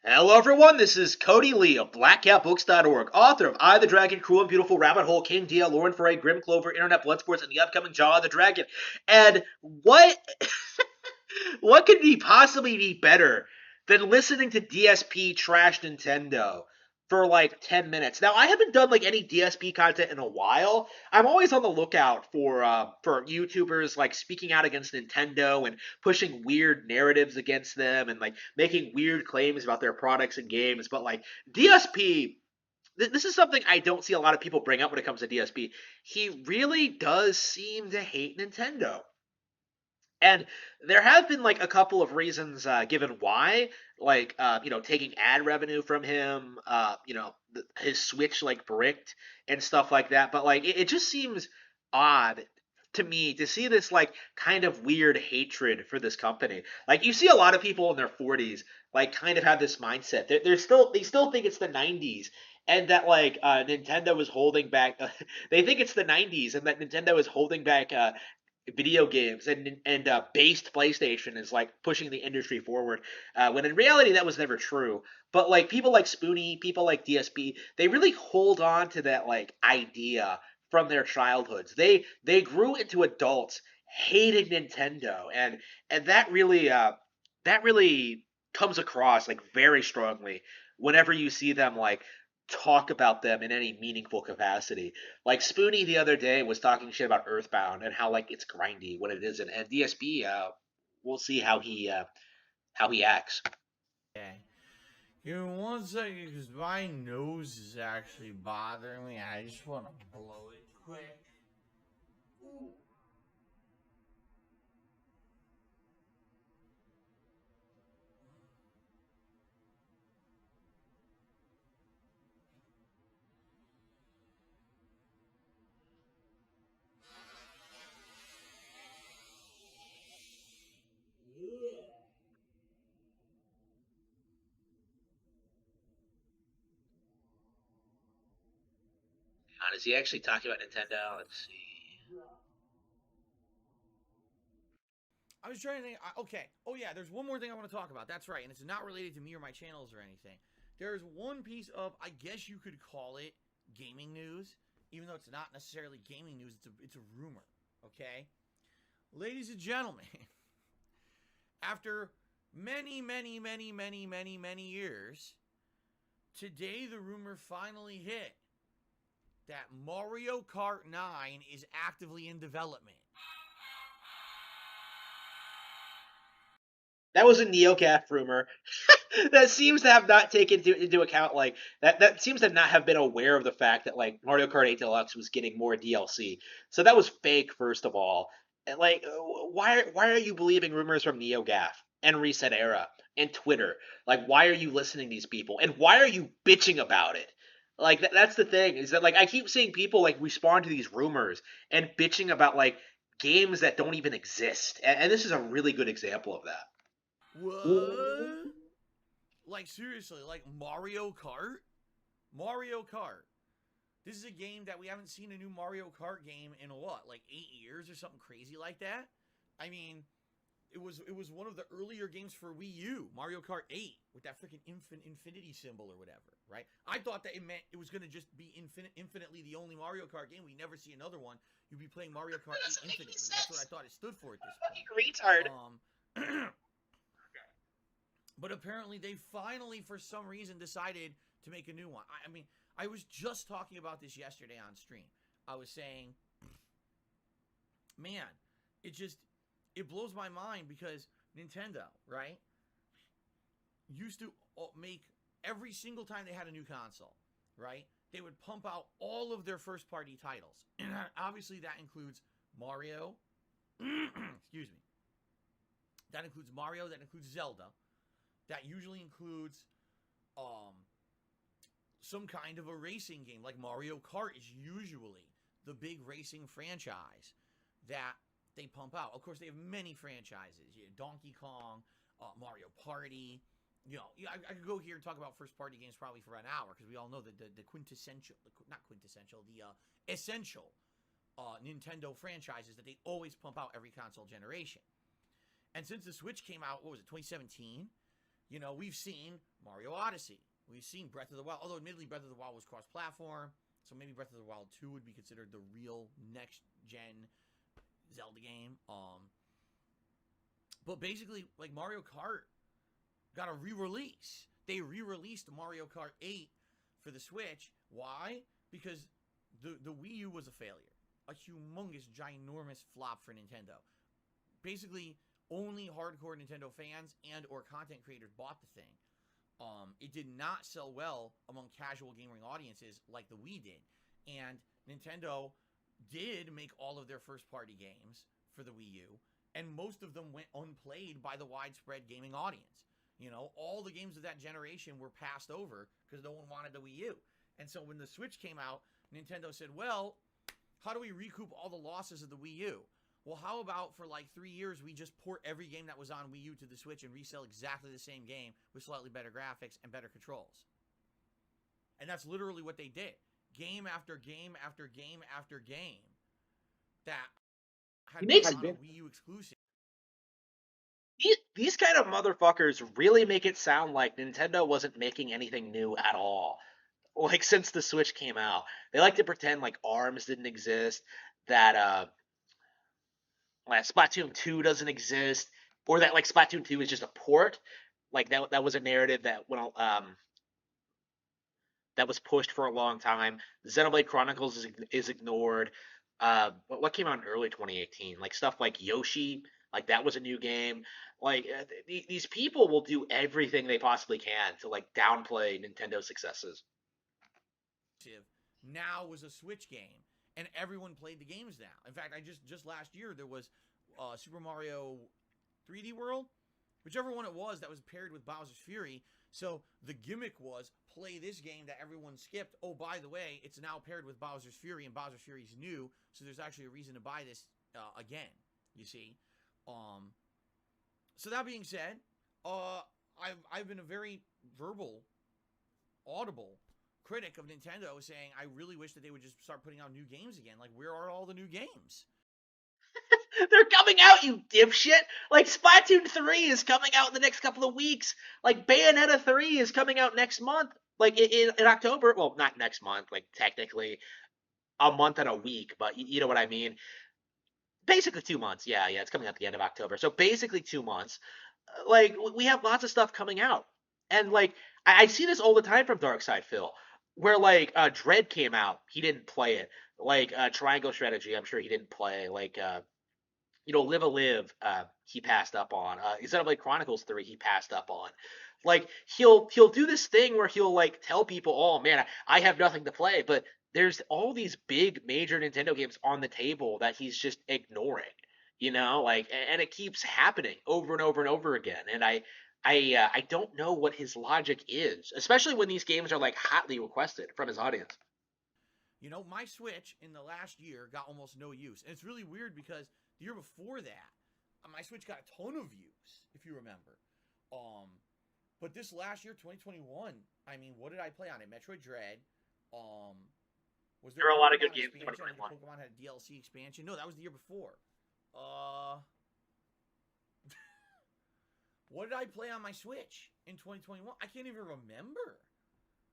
Hello, everyone. This is Cody Lee of BlackCatBooks.org, author of I, the Dragon, Cruel and Beautiful, Rabbit Hole, King Dia, Lauren Foray, Grim Clover, Internet Bloodsports, and the upcoming Jaw of the Dragon. And what could possibly be better than listening to DSP trash Nintendo for like 10 minutes? Now, I haven't done like any DSP content in a while. I'm always on the lookout for YouTubers like speaking out against Nintendo and pushing weird narratives against them and like making weird claims about their products and games. But like DSP, this is something I don't see a lot of people bring up when it comes to DSP. He really does seem to hate Nintendo. And there have been like a couple of reasons given why, like taking ad revenue from him, his Switch like bricked and stuff like that. But like it just seems odd to me to see this like kind of weird hatred for this company. Like you see a lot of people in their 40s like kind of have this mindset. They still think it's the 90s. And that like Nintendo is holding back. They think it's the 90s, and that Nintendo is holding back video games and based PlayStation is like pushing the industry forward. When in reality that was never true. But like people like Spoonie, people like DSP, they really hold on to that like idea from their childhoods. They grew into adults hating Nintendo, and that really comes across like very strongly whenever you see them like talk about them in any meaningful capacity. Like Spoonie the other day was talking shit about Earthbound and how like it's grindy when it isn't. And DSP, we'll see how he acts. Okay. Give me one second, because my nose is actually bothering me. I just want to blow it quick. Ooh. Is he actually talking about Nintendo? Let's see. I was trying to think. Okay. Oh, yeah, there's one more thing I want to talk about. That's right. And it's not related to me or my channels or anything. There's one piece of, I guess you could call it gaming news, even though it's not necessarily gaming news. It's a rumor. Okay? Ladies and gentlemen, after many years, today the rumor finally hit that Mario Kart 9 is actively in development. That was a NeoGaf rumor that seems to have not taken into account like that seems to not have been aware of the fact that like Mario Kart 8 Deluxe was getting more DLC. So that was fake, first of all. And like why are you believing rumors from NeoGaf and Reset Era and Twitter? Like why are you listening to these people? And why are you bitching about it? Like that's the thing, is that like I keep seeing people like respond to these rumors and bitching about like games that don't even exist. And this is a really good example of that. What? Like, seriously, like Mario Kart? Mario Kart. This is a game that we haven't seen a new Mario Kart game in what, like 8 years or something crazy like that? I mean, it was one of the earlier games for Wii U, Mario Kart 8, with that freaking infinity symbol or whatever, right? I thought that it meant it was gonna just be infinitely the only Mario Kart game. We never see another one. You'd be playing Mario Kart 8 infinitely. That's what I thought it stood for at this point. Retard. But apparently they finally, for some reason, decided to make a new one. I mean, I was just talking about this yesterday on stream. I was saying, man, it blows my mind because Nintendo, right, used to make every single time they had a new console, right, they would pump out all of their first party titles. And obviously that includes Mario, excuse me, that includes Mario, that includes Zelda, that usually includes some kind of a racing game. Like Mario Kart is usually the big racing franchise that they pump out. Of course, they have many franchises. You have Donkey Kong, Mario Party. You know, I could go here and talk about first-party games probably for an hour, because we all know that the quintessential, not quintessential, the essential Nintendo franchises that they always pump out every console generation. And since the Switch came out, what was it, 2017? You know, we've seen Mario Odyssey. We've seen Breath of the Wild, although admittedly Breath of the Wild was cross-platform, so maybe Breath of the Wild 2 would be considered the real next-gen Zelda game. But basically, like Mario Kart got a re-release. They re-released Mario Kart 8 for the Switch. Why? Because the Wii U was a failure. A humongous, ginormous flop for Nintendo. Basically, only hardcore Nintendo fans and or content creators bought the thing. It did not sell well among casual gaming audiences like the Wii did. And Nintendo did make all of their first-party games for the Wii U, and most of them went unplayed by the widespread gaming audience. You know, all the games of that generation were passed over because no one wanted the Wii U. And so when the Switch came out, Nintendo said, well, how do we recoup all the losses of the Wii U? Well, how about for like 3 years we just port every game that was on Wii U to the Switch and resell exactly the same game with slightly better graphics and better controls? And that's literally what they did. Game after game after game after game that had been on a Wii U exclusive. These kind of motherfuckers really make it sound like Nintendo wasn't making anything new at all. Like since the Switch came out, they like to pretend like ARMS didn't exist, that like Splatoon 2 doesn't exist, or that like Splatoon 2 is just a port. Like that was a narrative that was pushed for a long time. Xenoblade Chronicles is ignored. What came out in early 2018? Like stuff like Yoshi, like that was a new game. Like these people will do everything they possibly can to like downplay Nintendo's successes. Now was a Switch game, and everyone played the games now. In fact, I just last year there was Super Mario 3D World, whichever one it was that was paired with Bowser's Fury. So the gimmick was play this game that everyone skipped. Oh, by the way, it's now paired with Bowser's Fury, and Bowser's Fury is new, so there's actually a reason to buy this again. You see, so that being said, I've been a very verbal, audible critic of Nintendo saying I really wish that they would just start putting out new games again. Like, where are all the new games? They're coming out, you dipshit! Like, Splatoon 3 is coming out in the next couple of weeks. Like, Bayonetta 3 is coming out next month. Like, in October. Well, not next month. Like, technically a month and a week, but you know what I mean. Basically 2 months. Yeah, it's coming out at the end of October. So basically 2 months. Like, we have lots of stuff coming out. And, like, I see this all the time from DarkSydePhil, where, like, Dread came out. He didn't play it. Like, Triangle Strategy, I'm sure he didn't play. Like, Live a Live, he passed up on. Xenoblade Chronicles 3, he passed up on. Like he'll do this thing where he'll like tell people, "Oh man, I have nothing to play," but there's all these big major Nintendo games on the table that he's just ignoring. Like, and it keeps happening over and over and over again. And I don't know what his logic is, especially when these games are like hotly requested from his audience. My Switch in the last year got almost no use, and it's really weird because the year before that, my Switch got a ton of views, if you remember. But this last year, 2021, I mean, what did I play on it? Metroid Dread. Was there were a lot of good games in expansion? 2021. Pokemon had a DLC expansion. No, that was the year before. What did I play on my Switch in 2021? I can't even remember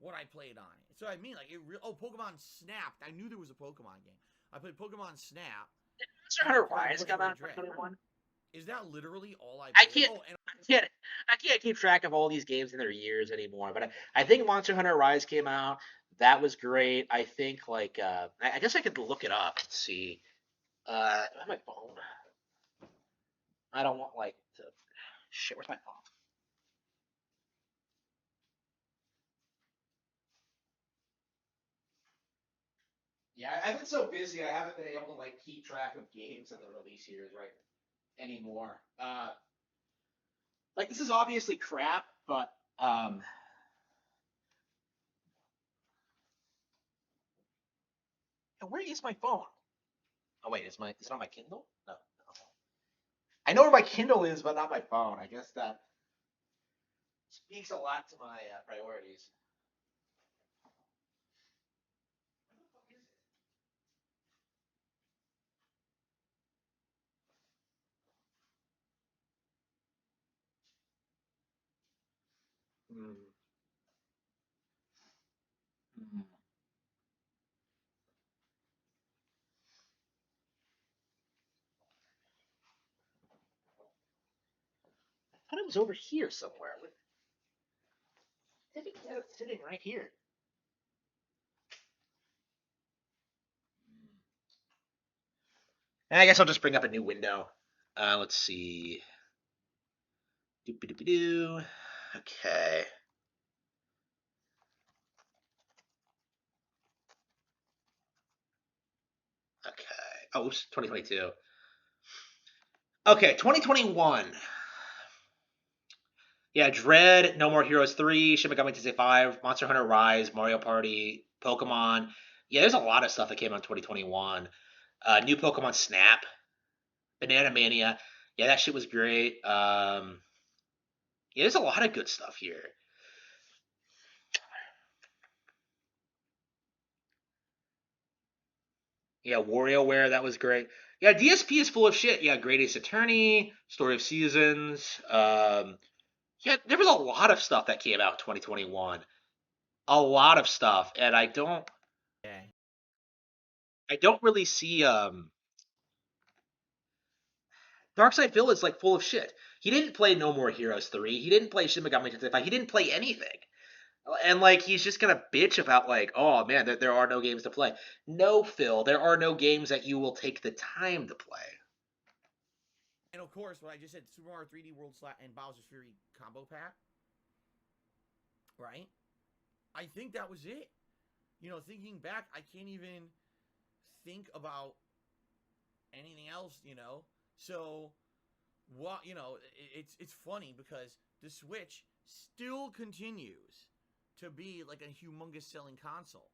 what I played on it. So I mean, like, Pokemon Snap. I knew there was a Pokemon game. I played Pokemon Snap. Monster Hunter Rise come out in 2021. Is that literally all I played? I can't keep track of all these games in their years anymore. But I think Monster Hunter Rise came out. That was great. I think like I guess I could look it up and see. I have my phone. I don't want like to. Shit, where's my phone? Yeah, I've been so busy. I haven't been able to like keep track of games and the release years right anymore. Like this is obviously crap, but where is my phone? Oh wait, is it on my Kindle? No. I know where my Kindle is, but not my phone. I guess that speaks a lot to my priorities. Mm. Mm. I thought it was over here somewhere. I think it's sitting right here. I guess I'll just bring up a new window. Let's see. Doo-ba-doo-ba-doo. Okay. Okay. Oh, oops. 2022. Okay, 2021. Yeah, Dread, No More Heroes 3, Shin Megami Tensei 5, Monster Hunter Rise, Mario Party, Pokemon. Yeah, there's a lot of stuff that came out in 2021. New Pokemon Snap, Banana Mania. Yeah, that shit was great. Yeah, there's a lot of good stuff here. Yeah, WarioWare, that was great. Yeah, DSP is full of shit. Yeah, Great Ace Attorney, Story of Seasons. Yeah, there was a lot of stuff that came out in 2021. A lot of stuff, and Okay. I don't really see DarkSydePhil is like full of shit. He didn't play No More Heroes 3. He didn't play Shin Megami Tensei 5. He didn't play anything. And like he's just gonna bitch about like, oh man, there are no games to play. No, Phil, there are no games that you will take the time to play. And of course, what I just said, Super Mario 3D World and Bowser's Fury combo pack, right? I think that was it. You know, thinking back, I can't even think about anything else. You know, so what? You know, it's funny because the Switch still continues to be like a humongous selling console,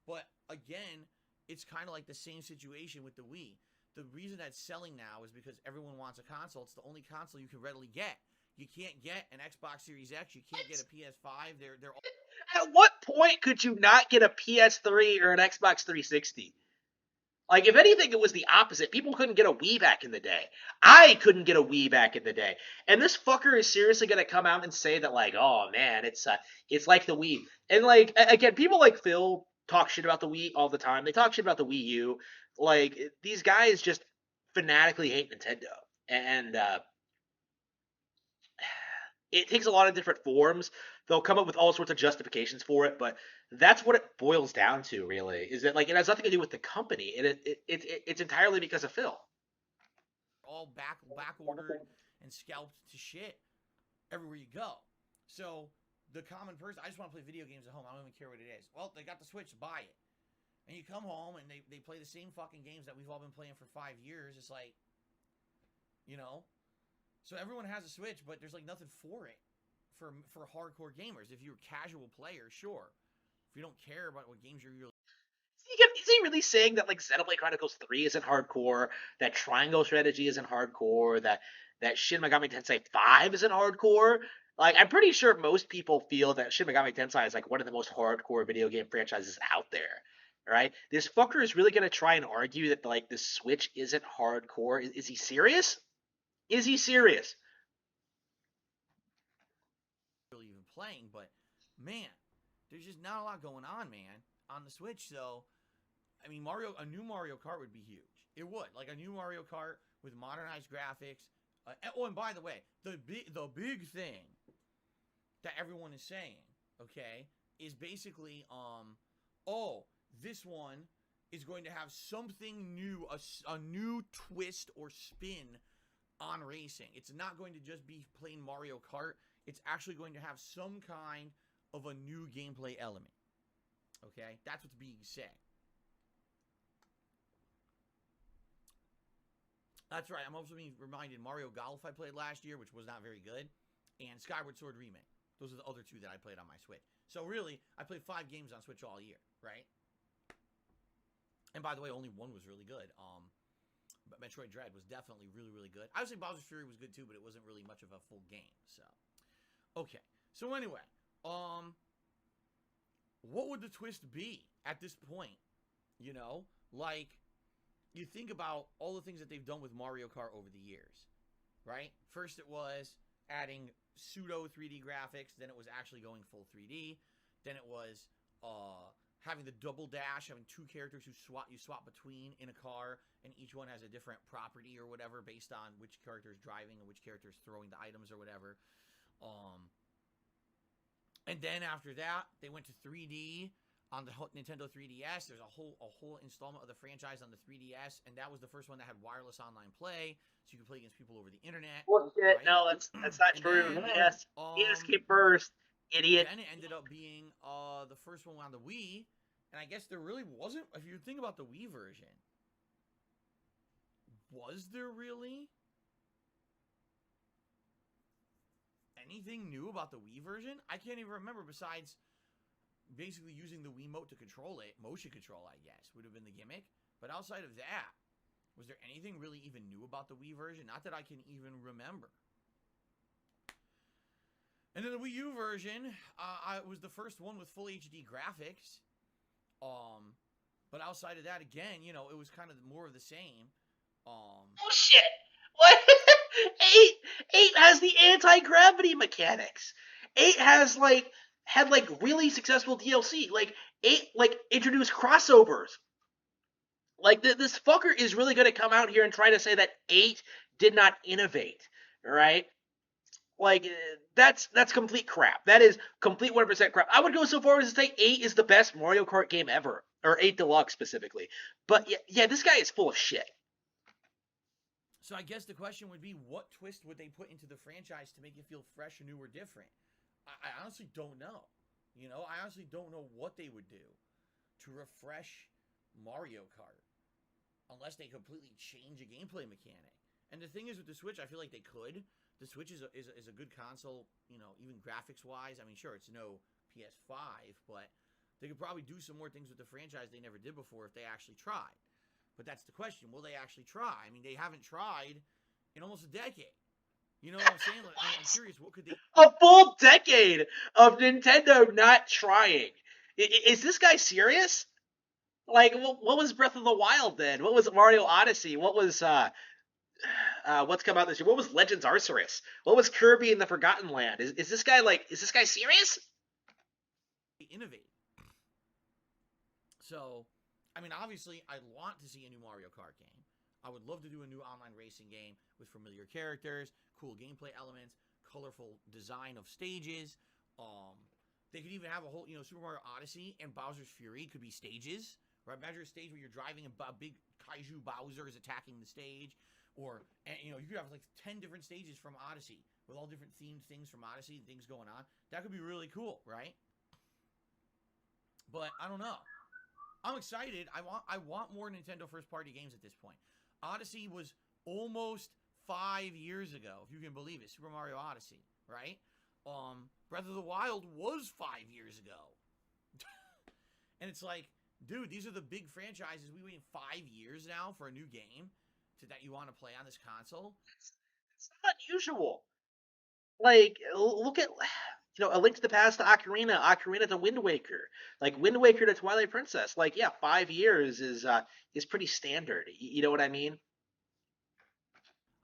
but again, it's kind of like the same situation with the Wii. The reason that's selling now is because everyone wants a console. It's the only console you can readily get. You can't get an Xbox Series X. You can't get a PS5. They're all At what point could you not get a PS3 or an Xbox 360? Like, if anything, it was the opposite. People couldn't get a Wii back in the day. I couldn't get a Wii back in the day. And this fucker is seriously gonna come out and say that, like, oh man, it's like the Wii. And like, again, people like Phil talk shit about the Wii all the time. They talk shit about the Wii U. Like, these guys just fanatically hate Nintendo, and it takes a lot of different forms. They'll come up with all sorts of justifications for it, but that's what it boils down to, really. Is that like it has nothing to do with the company? It's entirely because of Phil. all back ordered and scalped to shit everywhere you go. So the common person, I just want to play video games at home. I don't even care what it is. Well, they got the Switch, buy it. And you come home and they play the same fucking games that we've all been playing for 5 years. It's like, you know. So everyone has a Switch, but there's like nothing for it for hardcore gamers. If you're a casual player, sure. If you don't care about what games you're really Is he really saying that like Xenoblade Chronicles 3 isn't hardcore, that Triangle Strategy isn't hardcore, that Shin Megami Tensei 5 isn't hardcore? Like, I'm pretty sure most people feel that Shin Megami Tensei is like one of the most hardcore video game franchises out there. Right? This fucker is really gonna try and argue that like the Switch isn't hardcore. Is he serious? Is he serious? even playing, but man, there's just not a lot going on, man, on the Switch. So, I mean, a new Mario Kart would be huge. It would, like a new Mario Kart with modernized graphics. Oh, and by the way, the big thing that everyone is saying, okay, is basically, oh, this one is going to have something new, a new twist or spin on racing. It's not going to just be plain Mario Kart. It's actually going to have some kind of a new gameplay element. Okay, that's what's being said. That's right. I'm also being reminded Mario Golf I played last year, which was not very good, and Skyward Sword Remake. Those are the other two that I played on my Switch. So really, I played 5 games on Switch all year, right? And by the way, only one was really good. But Metroid Dread was definitely really, really good. I would say Bowser's Fury was good too, but it wasn't really much of a full game. So, okay. So anyway, what would the twist be at this point? You know, like you think about all the things that they've done with Mario Kart over the years, right? First, it was adding pseudo 3D graphics. Then it was actually going full 3D. Then it was having the double dash, having two characters who you swap between in a car, and each one has a different property or whatever based on which character is driving and which character is throwing the items or whatever. And then after that, they went to 3D on the Nintendo 3DS. There's a whole installment of the franchise on the 3DS, and that was the first one that had wireless online play, so you could play against people over the internet. Well, shit, right? no, that's not true. Then, Yes, DS came first, idiot. Then it ended up being the first one on the Wii, and I guess there really wasn't. If you think about the Wii version, was there really anything new about the Wii version? I can't even remember besides basically using the Wiimote to control it. Motion control, I guess, would have been the gimmick. But outside of that, was there anything really even new about the Wii version? Not that I can even remember. And then the Wii U version, was the first one with full HD graphics. But outside of that, again, you know, it was kind of more of the same. Oh shit! What? Eight has the anti-gravity mechanics. 8 has had really successful DLC. 8 introduced crossovers. This fucker is really going to come out here and try to say that 8 did not innovate, right? That's complete crap. That is complete 100% crap. I would go so far as to say 8 is the best Mario Kart game ever, or 8 Deluxe specifically. But yeah, this guy is full of shit. So I guess the question would be, what twist would they put into the franchise to make it feel fresh, new, or different? I honestly don't know. You know, I honestly don't know what they would do to refresh Mario Kart unless they completely change a gameplay mechanic. And the thing is with the Switch, I feel like they could. The Switch is a good console, you know, even graphics-wise. I mean, sure, it's no PS5, but they could probably do some more things with the franchise they never did before if they actually tried. But that's the question. Will they actually try? I mean, they haven't tried in almost a decade. You know what I'm saying? I'm curious, what could they... A full decade of Nintendo not trying. Is this guy serious? What was Breath of the Wild then? What was Mario Odyssey? What was, what's come out this year? What was Legends Arceus? What was Kirby in the Forgotten Land? Is this guy serious? Innovate. So... I mean, obviously, I want to see a new Mario Kart game. I would love to do a new online racing game with familiar characters, cool gameplay elements, colorful design of stages. They could even have a whole, you know, Super Mario Odyssey and Bowser's Fury could be stages, right? Imagine a stage where you're driving and a big kaiju Bowser is attacking the stage. Or, you know, you could have 10 different stages from Odyssey with all different themed things from Odyssey and things going on. That could be really cool, right? But I don't know. I'm excited. I want more Nintendo first-party games at this point. Odyssey was almost 5 years ago, if you can believe it. Super Mario Odyssey, right? Breath of the Wild was 5 years ago. And it's like, dude, these are the big franchises. We waited 5 years now for a new game that you want to play on this console. It's not unusual. Look at... You know, A Link to the Past to Ocarina to Wind Waker, Wind Waker to Twilight Princess. 5 years is pretty standard. You know what I mean?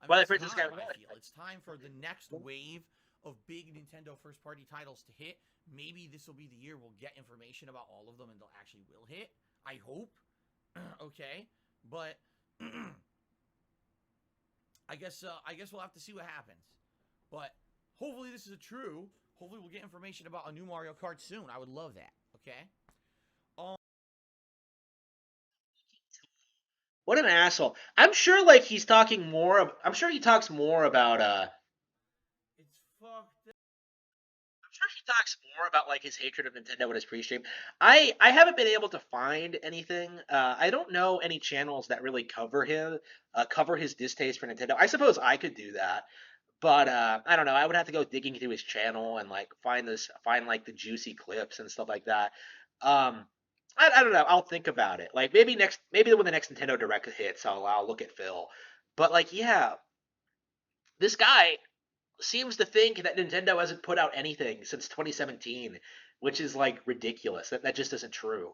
Twilight Princess got... I feel it's time for the next wave of big Nintendo first-party titles to hit. Maybe this will be the year we'll get information about all of them and they'll actually will hit. I hope. Okay, but I guess we'll have to see what happens. But hopefully this is true. Hopefully we'll get information about a new Mario Kart soon. I would love that. Okay. What an asshole! I'm sure he's talking more. I'm sure he talks more about. It's fucked. I'm sure he talks more about his hatred of Nintendo in his pre-stream. I haven't been able to find anything. I don't know any channels that really cover his distaste for Nintendo. I suppose I could do that. But I don't know. I would have to go digging through his channel and find the juicy clips and stuff like that. I don't know. I'll think about it. Maybe when the next Nintendo Direct hits, I'll look at Phil. But yeah, this guy seems to think that Nintendo hasn't put out anything since 2017, which is ridiculous. That just isn't true.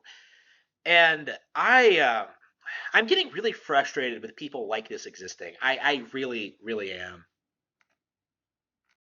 And I'm getting really frustrated with people like this existing. I really, really am.